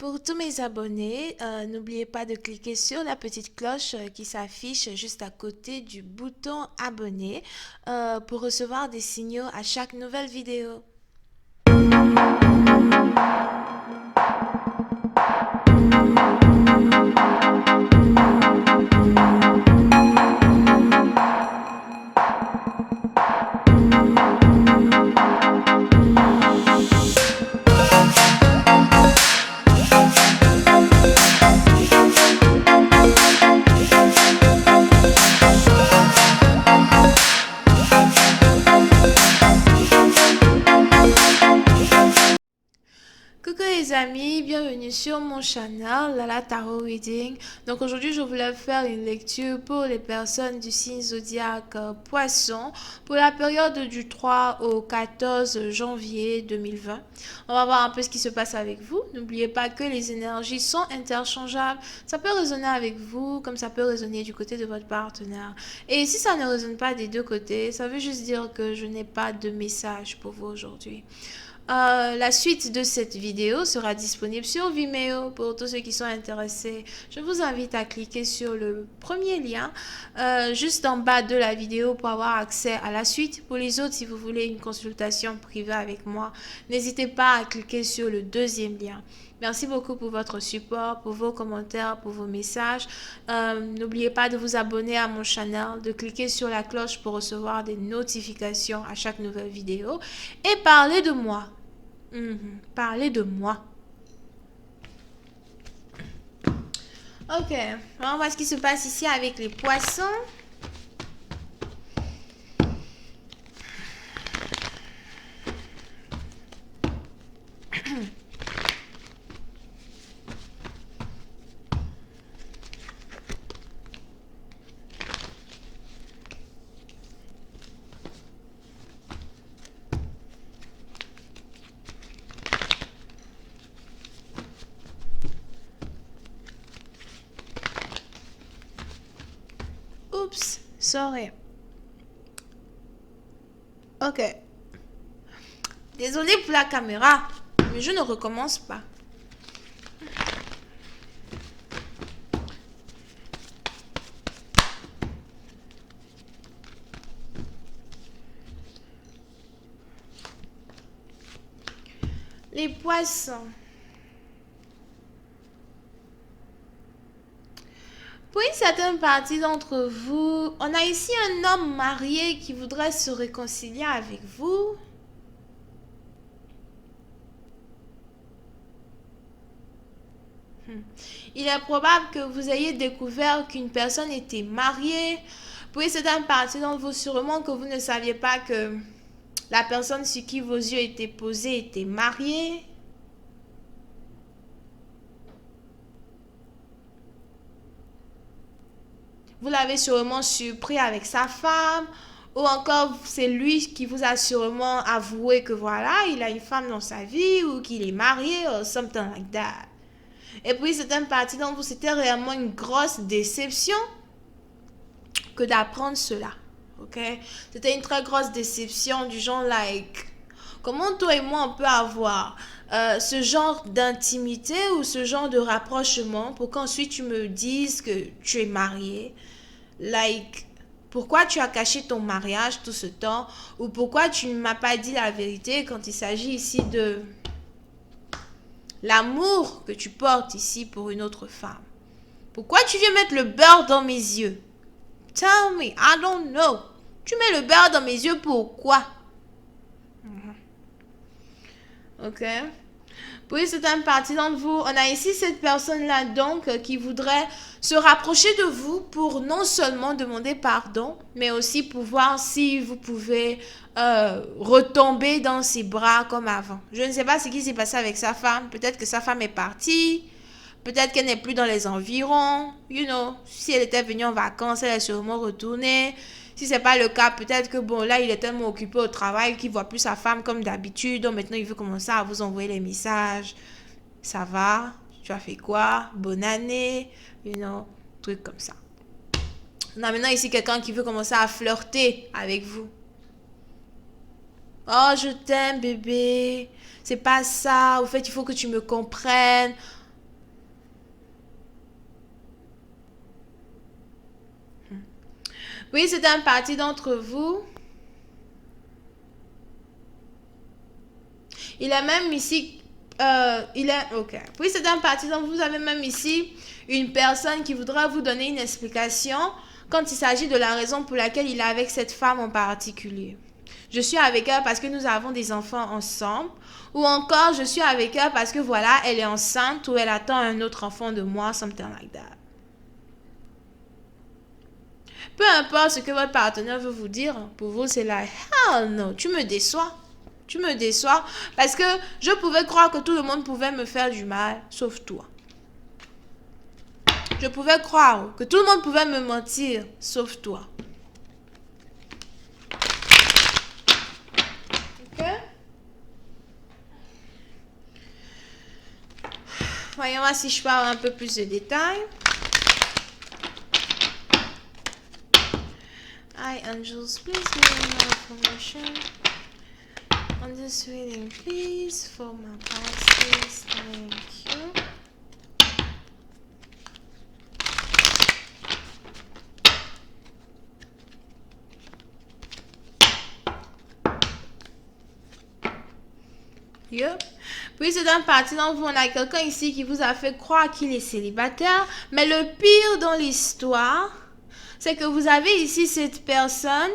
Pour tous mes abonnés, n'oubliez pas de cliquer sur la petite cloche qui s'affiche juste à côté du bouton abonner pour recevoir des signaux à chaque nouvelle vidéo. Coucou les amis, bienvenue sur mon channel Lala Tarot Reading. Donc aujourd'hui je voulais faire une lecture pour les personnes du signe zodiaque Poisson pour la période du 3 au 14 janvier 2020. On va voir un peu ce qui se passe avec vous. N'oubliez pas que les énergies sont interchangeables. Ça peut résonner avec vous comme ça peut résonner du côté de votre partenaire. Et si ça ne résonne pas des deux côtés, ça veut juste dire que je n'ai pas de message pour vous aujourd'hui. La suite de cette vidéo sera disponible sur Vimeo pour tous ceux qui sont intéressés. Je vous invite à cliquer sur le premier lien juste en bas de la vidéo pour avoir accès à la suite. Pour les autres, si vous voulez une consultation privée avec moi, n'hésitez pas à cliquer sur le deuxième lien. Merci beaucoup pour votre support, pour vos commentaires, pour vos messages. N'oubliez pas de vous abonner à mon channel, de cliquer sur la cloche pour recevoir des notifications à chaque nouvelle vidéo. Et parlez de moi. Parlez de moi. Ok, on va voir ce qui se passe ici avec les poissons. Oups, sorry. Ok. Désolée pour la caméra, mais je ne recommence pas. Les poissons. Pour une certaine partie d'entre vous, on a ici un homme marié qui voudrait se réconcilier avec vous. Il est probable que vous ayez découvert qu'une personne était mariée. Pour une certaine partie d'entre vous, sûrement que vous ne saviez pas que la personne sur qui vos yeux étaient posés était mariée. Vous l'avez sûrement surpris avec sa femme. Ou encore, c'est lui qui vous a sûrement avoué que voilà, il a une femme dans sa vie ou qu'il est marié ou something like that. Et puis, certaines parties d'entre vous, c'était réellement une grosse déception que d'apprendre cela. Ok? C'était une très grosse déception du genre, like, comment toi et moi, on peut avoir ce genre d'intimité ou ce genre de rapprochement pour qu'ensuite tu me dises que tu es marié? Like, pourquoi tu as caché ton mariage tout ce temps? Ou pourquoi tu ne m'as pas dit la vérité quand il s'agit ici de l'amour que tu portes ici pour une autre femme? Pourquoi tu viens mettre le beurre dans mes yeux? Tell me, I don't know. Tu mets le beurre dans mes yeux, pourquoi? Ok. Pour une certaine partie d'entre vous, on a ici cette personne-là donc qui voudrait se rapprocher de vous pour non seulement demander pardon, mais aussi pour voir si vous pouvez retomber dans ses bras comme avant. Je ne sais pas ce qui s'est passé avec sa femme. Peut-être que sa femme est partie. Peut-être qu'elle n'est plus dans les environs. You know, si elle était venue en vacances, elle est sûrement retournée. Si c'est pas le cas, peut-être que bon, là, il est tellement occupé au travail qu'il voit plus sa femme comme d'habitude. Donc maintenant, il veut commencer à vous envoyer les messages. Ça va? Tu as fait quoi? Bonne année? You know, trucs comme ça. On a maintenant ici quelqu'un qui veut commencer à flirter avec vous. Oh, je t'aime, bébé. C'est pas ça. Au fait, il faut que tu me comprennes. Oui, c'est un parti d'entre vous. Il est même ici. Ok. Oui, c'est un parti d'entre vous. Vous avez même ici une personne qui voudra vous donner une explication quand il s'agit de la raison pour laquelle il est avec cette femme en particulier. Je suis avec elle parce que nous avons des enfants ensemble. Ou encore, je suis avec elle parce que voilà, elle est enceinte ou elle attend un autre enfant de moi, something like that. Peu importe ce que votre partenaire veut vous dire, pour vous, c'est like, hell no, tu me déçois. Tu me déçois parce que je pouvais croire que tout le monde pouvait me faire du mal, sauf toi. Je pouvais croire que tout le monde pouvait me mentir, sauf toi. Ok? Voyons voir si je parle un peu plus de détails. Hi angels, please give me more information on this reading, please, for my passes. Thank you. Yep. Puis c'est un parti d'entre vous, on a quelqu'un ici qui vous a fait croire qu'il est célibataire, mais le pire dans l'histoire, c'est que vous avez ici cette personne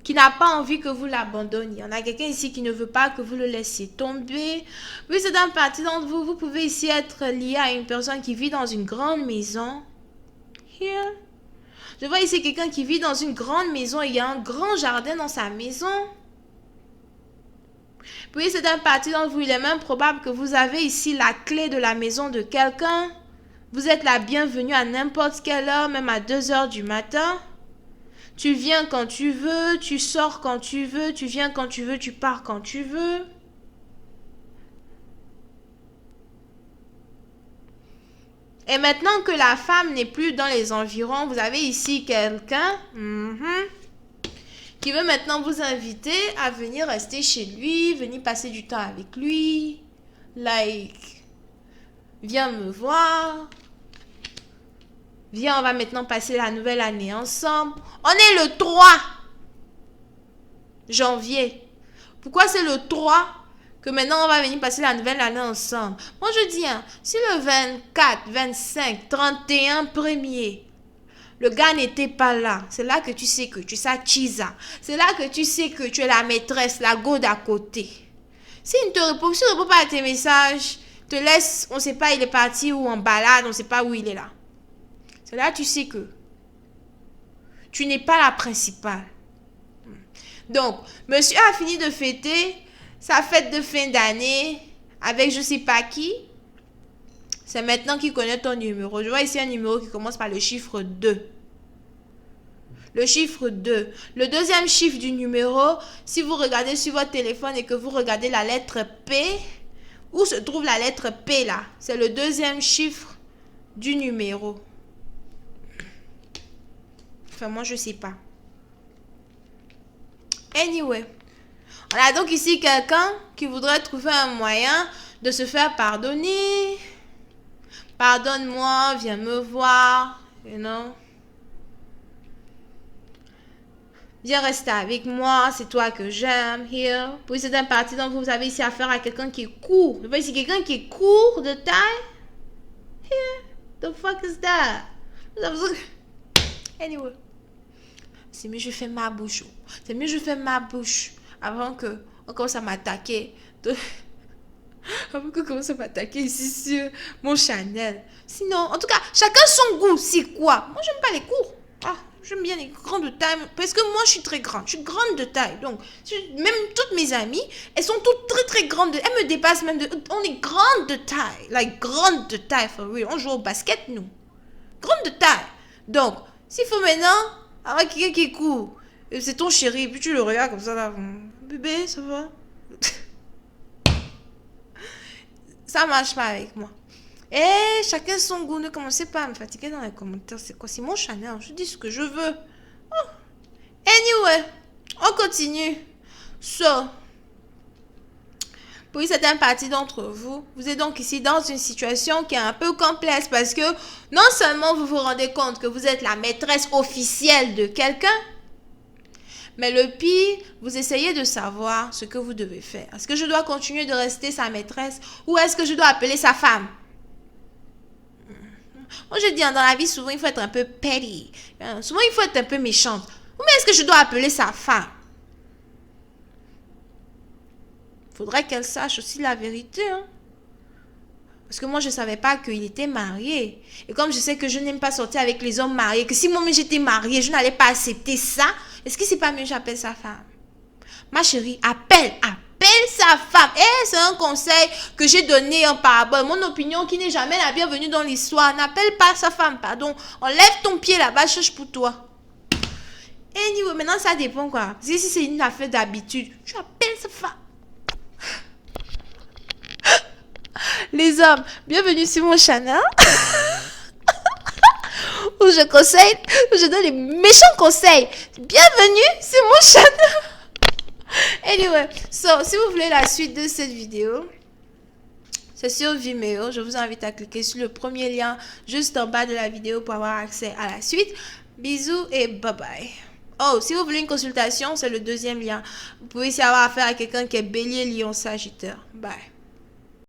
qui n'a pas envie que vous l'abandonniez. On a quelqu'un ici qui ne veut pas que vous le laissiez tomber. Puis c'est un parti d'entre vous, vous pouvez ici être lié à une personne qui vit dans une grande maison. Here. Je vois ici quelqu'un qui vit dans une grande maison et il y a un grand jardin dans sa maison. Puis c'est un parti d'entre vous, il est même probable que vous avez ici la clé de la maison de quelqu'un. Vous êtes la bienvenue à n'importe quelle heure, même à 2 heures du matin. Tu viens quand tu veux, tu sors quand tu veux, tu viens quand tu veux, tu pars quand tu veux. Et maintenant que la femme n'est plus dans les environs, vous avez ici quelqu'un qui veut maintenant vous inviter à venir rester chez lui, venir passer du temps avec lui. Like, viens me voir. Viens, on va maintenant passer la nouvelle année ensemble. On est le 3 janvier. Pourquoi c'est le 3 que maintenant on va venir passer la nouvelle année ensemble? Moi je dis, hein, si le 24, 25, 31, 1er, le gars n'était pas là, c'est là que tu sais que tu es sa chisa. C'est là que tu sais que tu es la maîtresse, la go d'à côté. S'il ne te répond, pas à tes messages, te laisse, on ne sait pas il est parti ou en balade, on ne sait pas où il est là. C'est là que tu sais que tu n'es pas la principale. Donc, monsieur a fini de fêter sa fête de fin d'année avec je ne sais pas qui. C'est maintenant qu'il connaît ton numéro. Je vois ici un numéro qui commence par le chiffre 2. Le chiffre 2. Le deuxième chiffre du numéro, si vous regardez sur votre téléphone et que vous regardez la lettre P, où se trouve la lettre P là? C'est le deuxième chiffre du numéro. Enfin, moi, je sais pas. Anyway. On a donc ici quelqu'un qui voudrait trouver un moyen de se faire pardonner. Pardonne-moi, viens me voir, you know. Viens rester avec moi, c'est toi que j'aime, here. Puis c'est un parti dont vous avez ici affaire à quelqu'un qui est court. Vous voyez ici quelqu'un qui est court de taille. Here, the fuck is that? Anyway. C'est mieux je fais ma bouche. C'est mieux je fais ma bouche avant que on commence à m'attaquer. Avant qu'on commence à m'attaquer ici sur mon Chanel. Sinon, en tout cas, chacun son goût. C'est quoi? Moi, j'aime pas les courts. Ah, j'aime bien les grands de taille. Parce que moi, je suis très grande. Je suis grande de taille. Donc, même toutes mes amies, elles sont toutes très, très grandes. Elles me dépassent même de... On est grande de taille. Like, grande de taille, for real. On joue au basket, nous. Grande de taille. Donc, s'il faut maintenant... avoir quelqu'un qui est court. C'est ton chéri. Puis tu le regardes comme ça, là. Bébé, ça va? Ça marche pas avec moi. Et chacun son goût. Ne commencez pas à me fatiguer dans les commentaires. C'est quoi? C'est mon Chanel. Je dis ce que je veux. Oh. Anyway, on continue. So, pour une certaine partie d'entre vous, vous êtes donc ici dans une situation qui est un peu complexe parce que non seulement vous vous rendez compte que vous êtes la maîtresse officielle de quelqu'un, mais le pire, vous essayez de savoir ce que vous devez faire. Est-ce que je dois continuer de rester sa maîtresse ou est-ce que je dois appeler sa femme? Moi, je dis, dans la vie, souvent, il faut être un peu petty. Souvent, il faut être un peu méchante. Ou mais est-ce que je dois appeler sa femme? Il faudrait qu'elle sache aussi la vérité. Hein? Parce que moi, je ne savais pas qu'il était marié. Et comme je sais que je n'aime pas sortir avec les hommes mariés, que si moi-même j'étais mariée, je n'allais pas accepter ça, est-ce que c'est pas mieux que j'appelle sa femme? Ma chérie, appelle sa femme. Et c'est un conseil que j'ai donné en parabole. Mon opinion qui n'est jamais la bienvenue dans l'histoire. N'appelle pas sa femme, pardon. Enlève ton pied là-bas, cherche pour toi. Anyway, maintenant ça dépend quoi. Si c'est une affaire d'habitude, tu appelles sa femme. Les hommes, bienvenue sur mon channel. Où je conseille, où je donne les méchants conseils. Bienvenue sur mon channel. Anyway, so, si vous voulez la suite de cette vidéo, c'est sur Vimeo. Je vous invite à cliquer sur le premier lien juste en bas de la vidéo pour avoir accès à la suite. Bisous et bye bye. Oh, si vous voulez une consultation, c'est le deuxième lien. Vous pouvez aussi avoir affaire à quelqu'un qui est bélier, lion, sagittaire. Bye.